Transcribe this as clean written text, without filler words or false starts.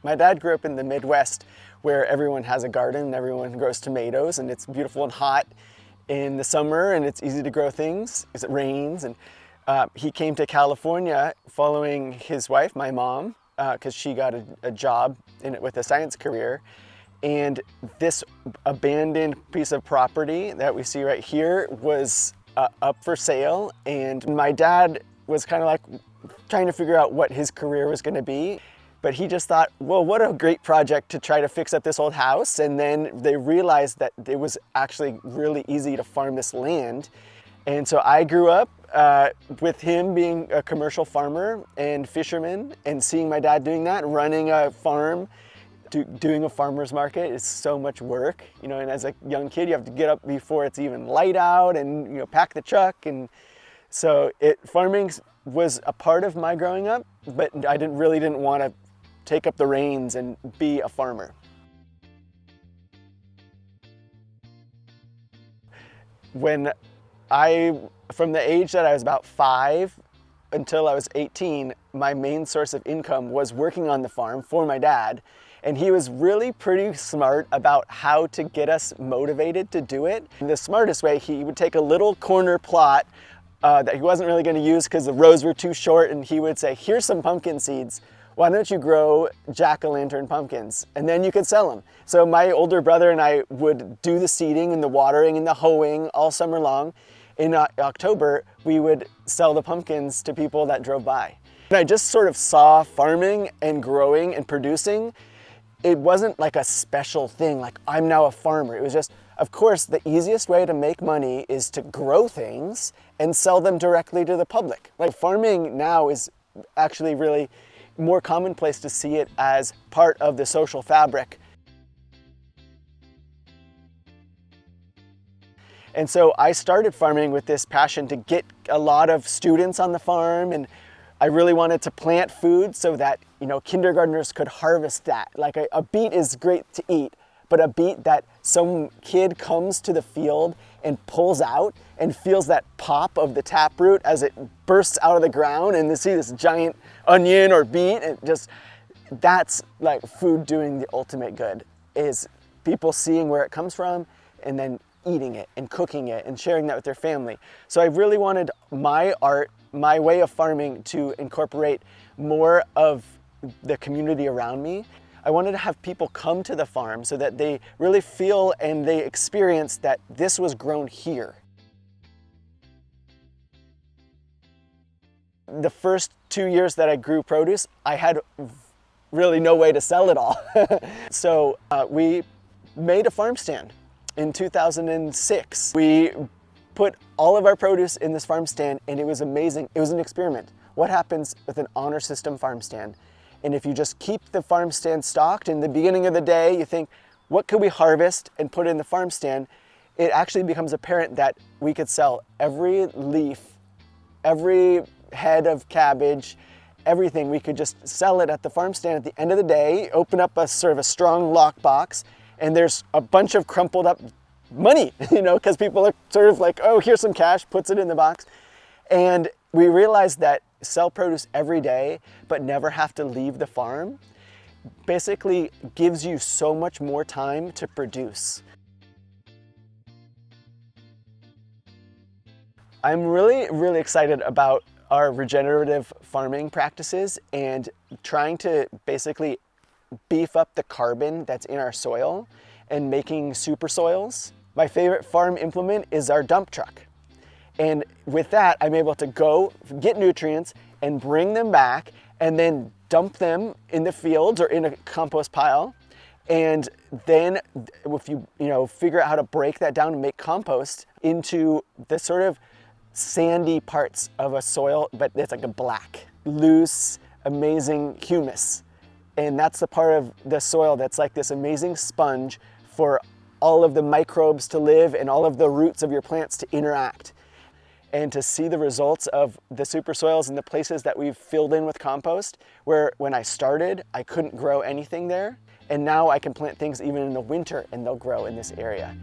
My dad grew up in the Midwest where everyone has a garden, everyone grows tomatoes, and it's beautiful and hot in the summer, and it's easy to grow things because it rains. And he came to California following his wife, my mom, because she got a job in it with a science career. And this abandoned piece of property that we see right here was up for sale. And my dad was kind of like trying to figure out what his career was going to be. But he just thought, well, what a great project to try to fix up this old house. And then they realized that it was actually really easy to farm this land. And so I grew up with him being a commercial farmer and fisherman, and seeing my dad doing that, running a farm, doing a farmer's market is so much work, you know, and as a young kid, you have to get up before it's even light out and, you know, pack the truck. And so farming was a part of my growing up, but I really didn't want to take up the reins and be a farmer. From the age that I was about 5 until I was 18, my main source of income was working on the farm for my dad. And he was really pretty smart about how to get us motivated to do it. The smartest way, he would take a little corner plot that he wasn't really going to use because the rows were too short, and he would say, here's some pumpkin seeds. Why don't you grow jack-o'-lantern pumpkins? And then you could sell them. So my older brother and I would do the seeding and the watering and the hoeing all summer long. In October, we would sell the pumpkins to people that drove by. And I just sort of saw farming and growing and producing. It wasn't like a special thing, like I'm now a farmer. It was just, of course, the easiest way to make money is to grow things and sell them directly to the public. Like farming now is actually really more commonplace to see it as part of the social fabric. And so I started farming with this passion to get a lot of students on the farm, and I really wanted to plant food so that, you know, kindergartners could harvest that. Like a beet is great to eat, but a beet that some kid comes to the field and pulls out and feels that pop of the taproot as it bursts out of the ground, and they see this giant onion or beet, and that's like food doing the ultimate good, is people seeing where it comes from and then eating it and cooking it and sharing that with their family. So I really wanted my art, my way of farming, to incorporate more of the community around me. I wanted to have people come to the farm so that they really feel and they experience that this was grown here. The first 2 years that I grew produce, I had really no way to sell it all. So we made a farm stand in 2006. We put all of our produce in this farm stand, and it was amazing. It was an experiment. What happens with an honor system farm stand? And if you just keep the farm stand stocked, in the beginning of the day, you think, what could we harvest and put in the farm stand? It actually becomes apparent that we could sell every leaf, every head of cabbage, everything. We could just sell it at the farm stand at the end of the day, open up a sort of a strong lock box, and there's a bunch of crumpled up money, you know, because people are sort of like, oh, here's some cash, puts it in the box. And we realized that sell produce every day, but never have to leave the farm, basically gives you so much more time to produce. I'm really excited about our regenerative farming practices and trying to basically beef up the carbon that's in our soil and making super soils. My favorite farm implement is our dump truck. And with that, I'm able to go get nutrients and bring them back and then dump them in the fields or in a compost pile. And then if you figure out how to break that down and make compost into the sort of sandy parts of a soil, but it's like a black, loose, amazing humus. And that's the part of the soil that's like this amazing sponge for all of the microbes to live and all of the roots of your plants to interact. And to see the results of the super soils in the places that we've filled in with compost, where when I started, I couldn't grow anything there. And now I can plant things even in the winter and they'll grow in this area.